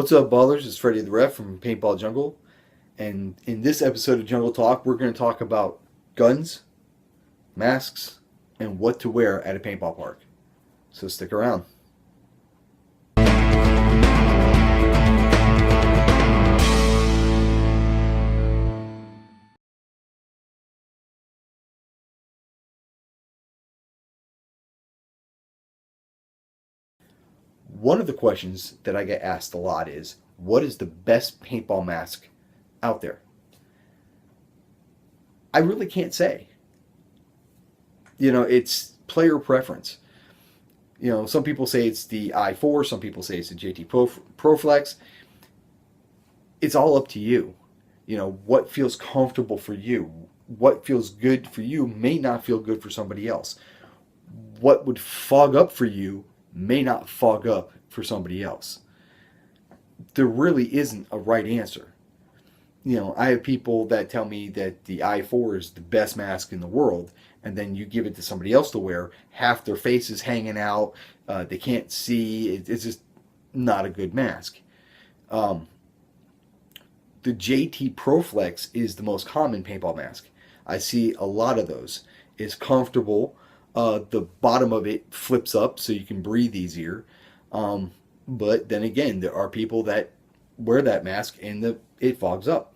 What's up, ballers? It's Freddie the Ref from Paintball Jungle, and in this episode of Jungle Talk, we're going to talk about guns, masks, and what to wear at a paintball park. So stick around. One of the questions that I get asked a lot is, what is the best paintball mask out there? I really can't say. It's player preference. Some people say it's the I4, some people say it's the JT Proflex. It's all up to you. What feels comfortable for you. What feels good for you may not feel good for somebody else. What would fog up for you may not fog up for somebody else. There really isn't a right answer. I have people that tell me that the I4 is the best mask in the world, and then you give it to somebody else to wear, half their face is hanging out, they can't see, it's just not a good mask. The JT Proflex is the most common paintball mask. I see a lot of those. It's comfortable. The bottom of it flips up so you can breathe easier. But then again, there are people that wear that mask and it fogs up.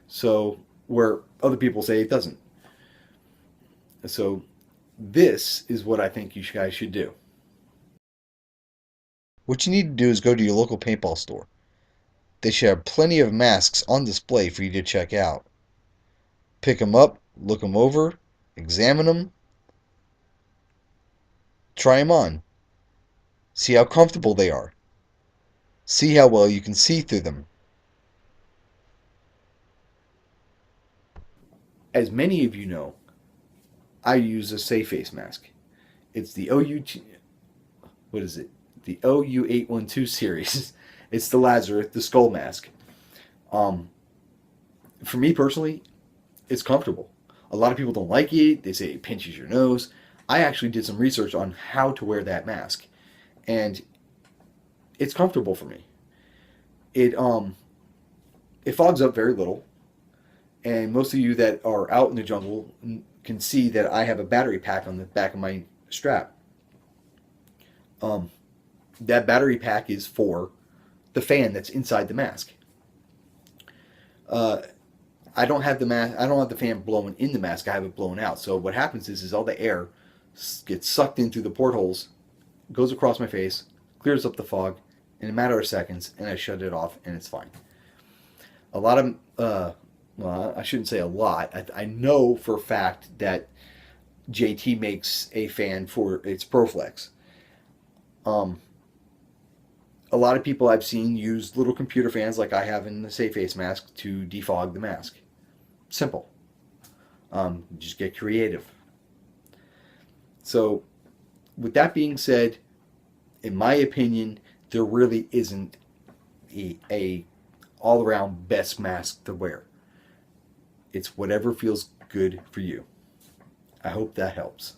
So where other people say it doesn't. So this is what I think you guys should do. What you need to do is go to your local paintball store. They should have plenty of masks on display for you to check out. Pick them up, look them over, examine them, try them on. See how comfortable they are. See how well you can see through them. As many of you know, I use a safe face mask. It's the what is it? The OU812 series. It's the Lazarus, the skull mask. For me personally, it's comfortable. A lot of people don't like it. They say it pinches your nose. I actually did some research on how to wear that mask, and it's comfortable for me. It fogs up very little, and most of you that are out in the jungle can see that I have a battery pack on the back of my strap. That battery pack is for the fan that's inside the mask. I don't have the fan blowing in the mask. I have it blown out. So what happens is all the air gets sucked in through the portholes, goes across my face, clears up the fog in a matter of seconds, and I shut it off, and it's fine. A lot of, well, I shouldn't say a lot. I know for a fact that JT makes a fan for its Proflex. A lot of people I've seen use little computer fans like I have in the safe face mask to defog the mask. Simple. Just get creative. So, with that being said, in my opinion, there really isn't a all-around best mask to wear. It's whatever feels good for you. I hope that helps.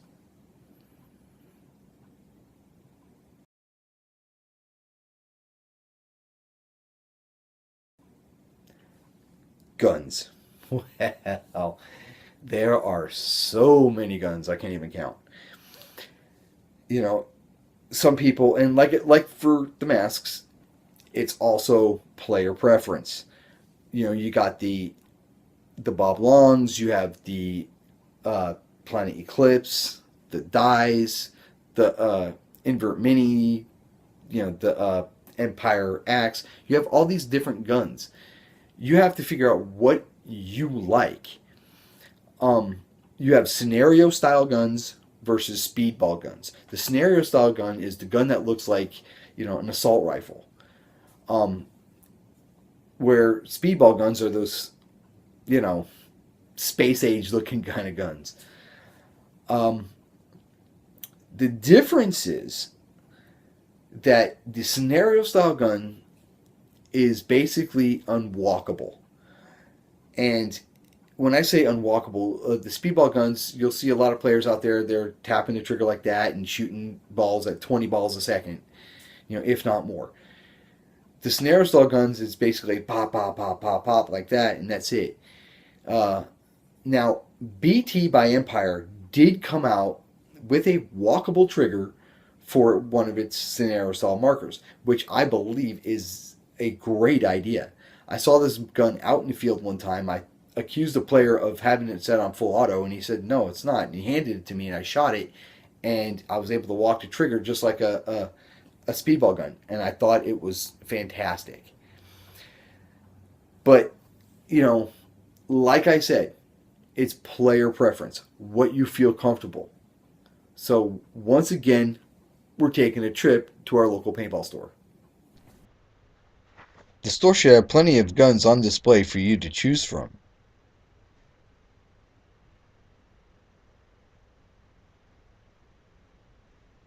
Guns. Well, there are so many guns I can't even count. Some people, and like for the masks, it's also player preference. You got the Bob Longs, you have the Planet Eclipse, the Dies, the Invert Mini, the Empire Axe. You have all these different guns. You have to figure out what you like. You have scenario style guns versus speedball guns. The scenario style gun is the gun that looks like, an assault rifle. Where speedball guns are those, space age looking kind of guns. The difference is that the scenario style gun is basically unwalkable. And when I say unwalkable, the speedball guns, you'll see a lot of players out there, they're tapping the trigger like that and shooting balls at 20 balls a second, if not more. The snare style guns is basically pop, pop, pop, pop, pop like that, and that's it. Uh, Now, BT by Empire did come out with a walkable trigger for one of its scenario style markers, which I believe is a great idea. I saw this gun out in the field one time. I accused the player of having it set on full auto, and he said, no, it's not. And he handed it to me, and I shot it, and I was able to walk the trigger just like a speedball gun. And I thought it was fantastic. But, you know, like I said, it's player preference, what you feel comfortable. So once again, we're taking a trip to our local paintball store. The store should have plenty of guns on display for you to choose from.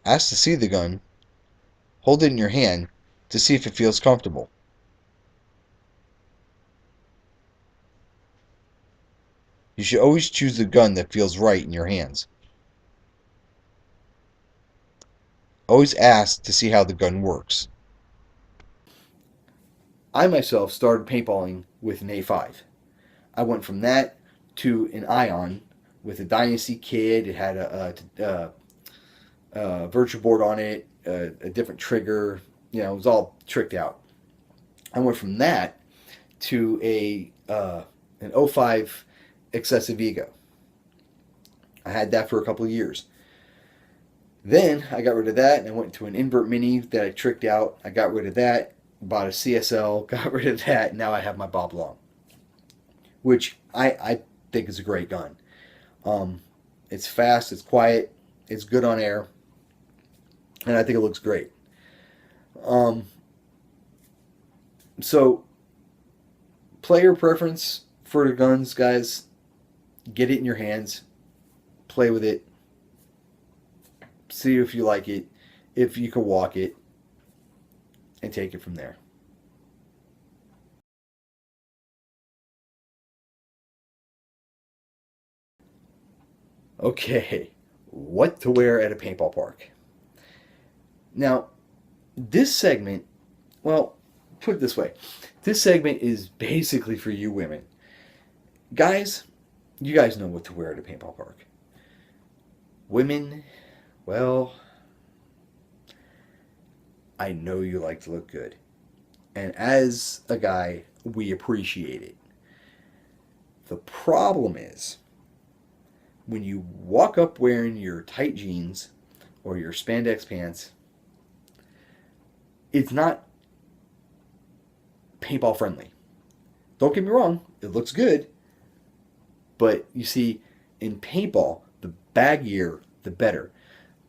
Ask to see the gun, hold it in your hand to see if it feels comfortable. You should always choose the gun that feels right in your hands. Always ask to see how the gun works. I myself started paintballing with an A5. I went from that to an Ion with a Dynasty kit. It had a virtual board on it, a different trigger. You know, it was all tricked out. I went from that to an '05 Excessive Ego. I had that for a couple of years. Then I got rid of that and I went to an invert mini that I tricked out. I got rid of that, bought a CSL, got rid of that, and now I have my Bob Long, which I think is a great gun. It's fast, it's quiet, it's good on air, and I think it looks great. Um, so, player preference for the guns, guys, get it in your hands, play with it, see if you like it, if you can walk it, and take it from there. Okay, what to wear at a paintball park. Now, this segment, well, put it this way, this segment is basically for you women. Guys, you guys know what to wear at a paintball park. Women, well, I know you like to look good. And as a guy, we appreciate it. The problem is when you walk up wearing your tight jeans or your spandex pants, it's not paintball friendly. Don't get me wrong, it looks good, but you see, in paintball, the baggier, the better.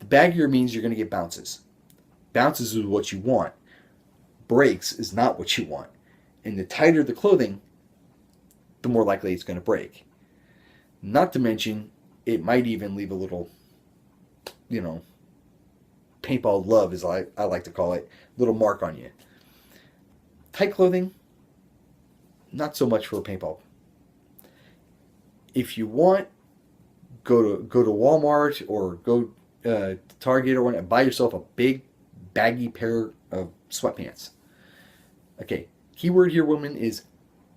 The baggier means you're going to get bounces. Bounces is what you want. Breaks is not what you want. And the tighter the clothing, the more likely it's going to break. Not to mention, it might even leave a little, you know, paintball love, as I like to call it, little mark on you. Tight clothing, not so much for a paintball. If you want, go to Walmart or go to Target or whatever, buy yourself a big baggy pair of sweatpants. Okay, keyword here, woman, is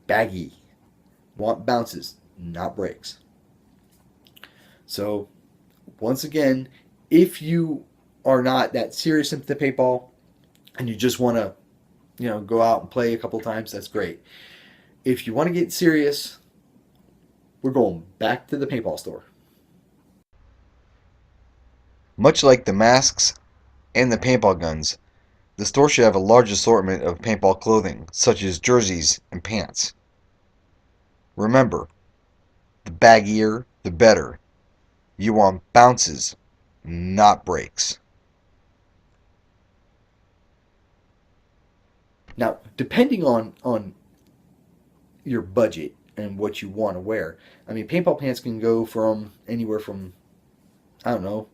baggy. Want bounces, not breaks. So, once again, if you are not that serious into the paintball and you just want to, go out and play a couple times, that's great. If you want to get serious, we're going back to the paintball store. Much like the masks and the paintball guns, the store should have a large assortment of paintball clothing, such as jerseys and pants. Remember, the baggier, the better. You want bounces, not breaks. Now, depending on your budget and what you want to wear, I mean, paintball pants can go from anywhere from, I don't know,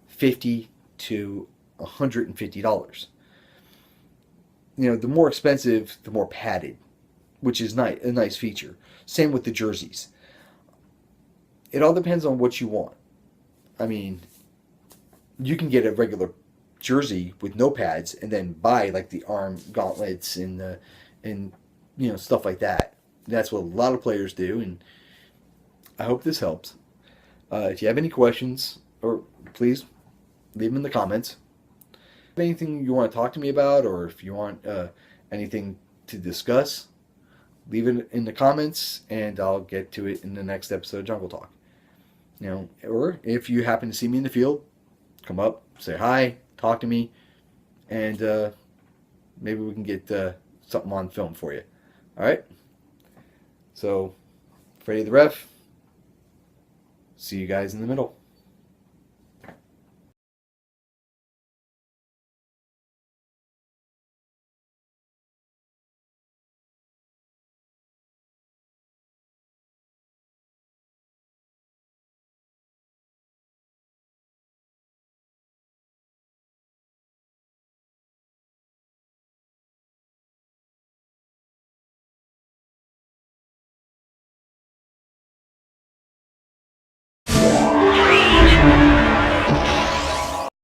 50 to $150. The more expensive, the more padded, which is a nice feature. Same with the jerseys. It all depends on what you want. I mean, you can get a regular jersey with no pads and then buy like the arm gauntlets and the and stuff like that. That's what a lot of players do, and I hope this helps. If you have any questions, or please leave them in the comments. If anything you want to talk to me about, or if you want anything to discuss, leave it in the comments, and I'll get to it in the next episode of Jungle Talk. Or if you happen to see me in the field, come up, say hi, talk to me, and maybe we can get something on film for you. All right? So, Freddie the Ref, see you guys in the middle.